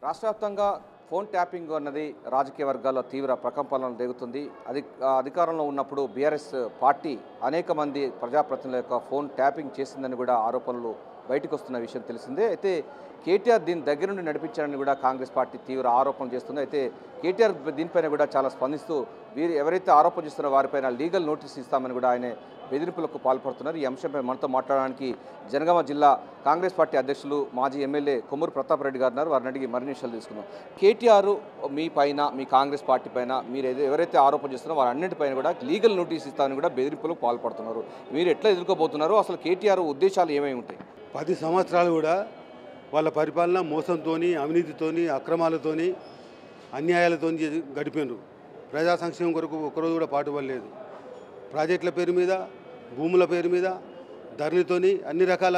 రాష్ట్ర వ్యాప్తంగా phone tapping అన్నది రాజకీయ వర్గాల్లో తీవ్ర ప్రకంపనలు రేగుతుంది. అధికారంలో ఉన్నప్పుడు బీఆర్ఎస్ పార్టీ అనేక మంది ప్రజాప్రతినిధుల యొక్క ఫోన్ ట్యాపింగ్ చేసిందని కూడా ఆరోపణలు బయటకు వస్తున్న విషయం తెలిసిందే. అయితే కేటీఆర్ దీని దగ్గర నుండి నడిపించారని కూడా కాంగ్రెస్ పార్టీ తీవ్ర ఆరోపణలు చేస్తుంది. అయితే కేటీఆర్ దీనిపైన కూడా చాలా స్పందిస్తూ వీరు ఎవరైతే ఆరోపణ చేస్తున్నారో వారిపైన లీగల్ నోటీస్ ఇస్తామని కూడా ఆయన బెదిరింపులకు పాల్పడుతున్నారు. ఈ అంశంపై మనతో మాట్లాడడానికి జనగామ జిల్లా కాంగ్రెస్ పార్టీ అధ్యక్షులు మాజీ ఎమ్మెల్యే కొమ్మూరు ప్రతాప్ రెడ్డి గారు ఉన్నారు. వారిని అడిగి మరిన్ని విషయాలు తీసుకుందాం. కేటీఆర్ మీ పైన, మీ కాంగ్రెస్ పార్టీ పైన మీరు ఎవరైతే ఆరోపణ చేస్తున్నారో వారన్నింటిపైన కూడా లీగల్ నోటీస్ ఇస్తామని కూడా బెదిరింపులకు పాల్పడుతున్నారు. మీరు ఎట్లా ఎదుర్కోబోతున్నారు? అసలు కేటీఆర్ ఉద్దేశాలు ఏమై ఉంటాయి? 10 సంవత్సరాలు కూడా వాళ్ళ పరిపాలన మోసంతో, అవినీతితో, అక్రమాలతో, అన్యాయాలతో గడిపారు. ప్రజా సంక్షేమం కొరకు ఒక్కరోజు కూడా పాటుపడలేదు. ప్రాజెక్టుల పేరు మీద, భూముల పేరు మీద, ధరణితోని అన్ని రకాల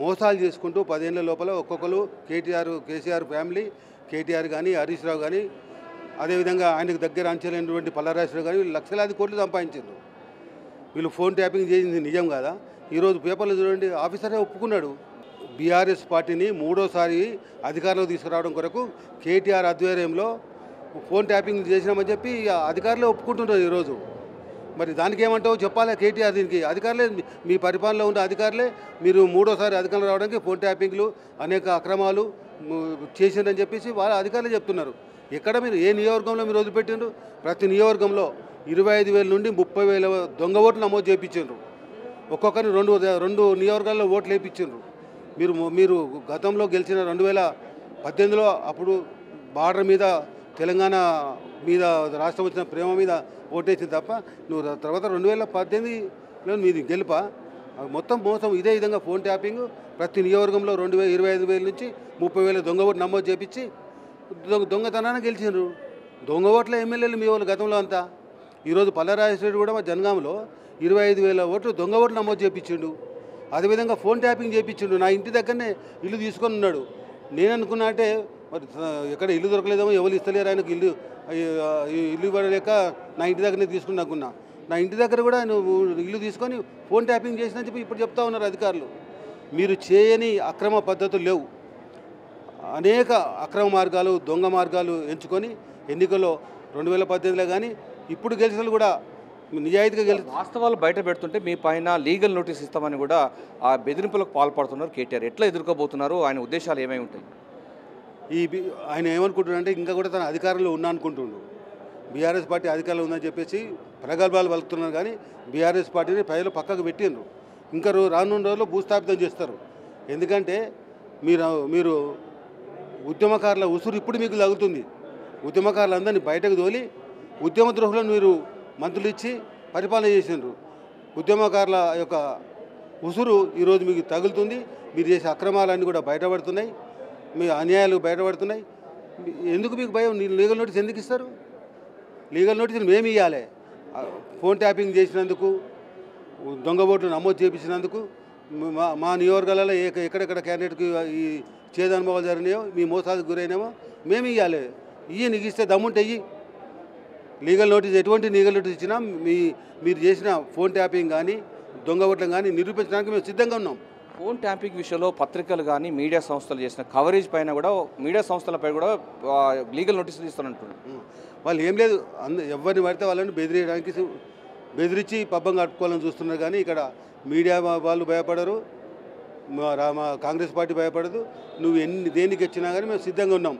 మోసాలు చేసుకుంటూ 10 ఏళ్ల లోపల ఒక్కొక్కరు కేసీఆర్ ఫ్యామిలీ, కేటీఆర్ కానీ, హరీష్ రావు కానీ, అదేవిధంగా ఆయనకు దగ్గర అంచెలైనటువంటి పల్లరాజు కానీ లక్షలాది కోట్లు సంపాదించారు. వీళ్ళు ఫోన్ ట్యాపింగ్ చేసింది నిజం కాదా? ఈరోజు పేపర్లో చూడండి, ఆఫీసరే ఒప్పుకున్నాడు. బీఆర్ఎస్ పార్టీని మూడోసారి అధికారంలోకి తీసుకురావడం కొరకు కేటీఆర్ ఆధ్వర్యంలో ఫోన్ ట్యాపింగ్ చేసినామని చెప్పి అధికారులే ఒప్పుకుంటున్నారు ఈరోజు. మరి దానికి ఏమంటావో చెప్పాలి కేటీఆర్. దీనికి అధికారులే, మీ పరిపాలనలో ఉన్న అధికారులే మీరు మూడోసారి అధికారంలో రావడానికి ఫోన్ ట్యాపింగ్లు అనేక అక్రమాలు చేసిందని చెప్పేసి వాళ్ళ అధికారులే చెప్తున్నారు. ఎక్కడ మీరు ఏ నియోజకవర్గంలో మీరు వదిలిపెట్టిండ్రు? ప్రతి నియోజకవర్గంలో 25,000 నుండి 30,000 దొంగ ఓట్లు నమోదు చేయించారు. ఒక్కొక్కరిని రెండు నియోజకవర్గాల్లో ఓట్లు వేయించారు. మీరు గతంలో గెలిచిన 2018లో అప్పుడు బార్డర్ మీద, తెలంగాణ మీద, రాష్ట్రం వచ్చిన ప్రేమ మీద ఓటేసింది తప్ప నువ్వు తర్వాత 2018లో మీది గెలుపా? మొత్తం మోసం ఇదే విధంగా ఫోన్ ట్యాపింగ్ ప్రతి నియోజకవర్గంలో 25,000 నుంచి 30,000 దొంగ ఓట్లు నమోదు చేపించి దొంగతనాన్ని గెలిచినారు. దొంగ ఓట్ల ఎమ్మెల్యేలు మీ వాళ్ళు గతంలో అంతా. ఈరోజు పల్లరాజేశ్వరుడు కూడా మా జనగాంలో 25,000 ఓట్లు దొంగ ఓట్లు నమోదు చేయించిండు. అదేవిధంగా ఫోన్ ట్యాపింగ్ చేయించిండు. నా ఇంటి దగ్గరనే ఇల్లు తీసుకొని ఉన్నాడు. నేను అనుకున్నా అంటే మరి ఎక్కడ ఇల్లు దొరకలేదేమో, ఎవరు ఇస్తలేరు ఆయనకు ఇల్లు ఇవ్వలేక నా ఇంటి దగ్గరనే తీసుకుని అనుకున్నా. నా ఇంటి దగ్గర కూడా నువ్వు ఇల్లు తీసుకొని ఫోన్ ట్యాపింగ్ చేసినా చెప్పి ఇప్పుడు చెప్తా ఉన్నారు అధికారులు. మీరు చేయని అక్రమ పద్ధతులు లేవు. అనేక అక్రమ మార్గాలు, దొంగ మార్గాలు ఎంచుకొని ఎన్నికల్లో 2018లో కానీ ఇప్పుడు గెలిచిన కూడా నిజాయితీగా వాస్తవాలు బయట పెడుతుంటే మీ పైన లీగల్ నోటీస్ ఇస్తామని కూడా ఆ బెదిరింపులకు పాల్పడుతున్నారు కేటీఆర్. ఎట్లా ఎదుర్కోబోతున్నారు? ఆయన ఉద్దేశాలు ఏమై ఉంటాయి? ఆయన ఏమనుకుంటున్నారంటే ఇంకా కూడా తన అధికారంలో ఉన్నా అనుకుంటుండు. బీఆర్ఎస్ పార్టీ అధికారంలో ఉందని చెప్పేసి ప్రగల్భాలు పలుకుతున్నారు. కానీ బీఆర్ఎస్ పార్టీని ప్రజలు పక్కకు పెట్టిండ్రు. ఇంకా రానున్న రోజుల్లో భూస్థాపితం చేస్తారు. ఎందుకంటే మీరు ఉద్యమకారుల ఉసురు ఇప్పుడు మీకు తగులుతుంది. ఉద్యమకారులందరినీ బయటకు తోలి ఉద్యమ ద్రోహులను మీరు మంత్రులు ఇచ్చి పరిపాలన చేసిండ్రు. ఉద్యమకారుల యొక్క ఉసురు ఈరోజు మీకు తగులుతుంది. మీరు చేసే అక్రమాలన్నీ కూడా బయటపడుతున్నాయి. మీ అన్యాయాలు బయటపడుతున్నాయి. ఎందుకు మీకు భయం? లీగల్ నోటీస్ ఎందుకు ఇస్తారు? లీగల్ నోటీసులు మేము ఇవ్వాలి. ఫోన్ ట్యాపింగ్ చేసినందుకు, దొంగ ఓట్లు నమోదు చేయించినందుకు, మా నియోజకవర్గాలలో ఎక్కడెక్కడ క్యాండిడేట్కి ఈ చేదు అనుభవాలు జరిగినాయో, మీ మోసాలకు గురైనామో మేము ఇవ్వాలి. నీకు ఇస్తే దమ్ముంటే లీగల్ నోటీస్, ఎటువంటి లీగల్ నోటీస్ ఇచ్చినా మీరు చేసిన ఫోన్ ట్యాపింగ్ కానీ, దొంగ ఓట్లను కానీ నిరూపించడానికి మేము సిద్ధంగా ఉన్నాం. ఫోన్ ట్యాపింగ్ విషయంలో పత్రికలు కానీ, మీడియా సంస్థలు చేసిన కవరేజ్ పైన కూడా, మీడియా సంస్థలపై కూడా లీగల్ నోటీసులు ఇస్తారంటున్నారు. వాళ్ళు ఏం లేదు, ఎవరిని పడితే వాళ్ళని బెదిరించి పబ్బం కట్టుకోవాలని చూస్తున్నారు. కానీ ఇక్కడ మీడియా వాళ్ళు భయపడరు, మా కాంగ్రెస్ పార్టీ భయపడదు. నువ్వు దేనికి ఇచ్చినా కానీ మేము సిద్ధంగా ఉన్నాం.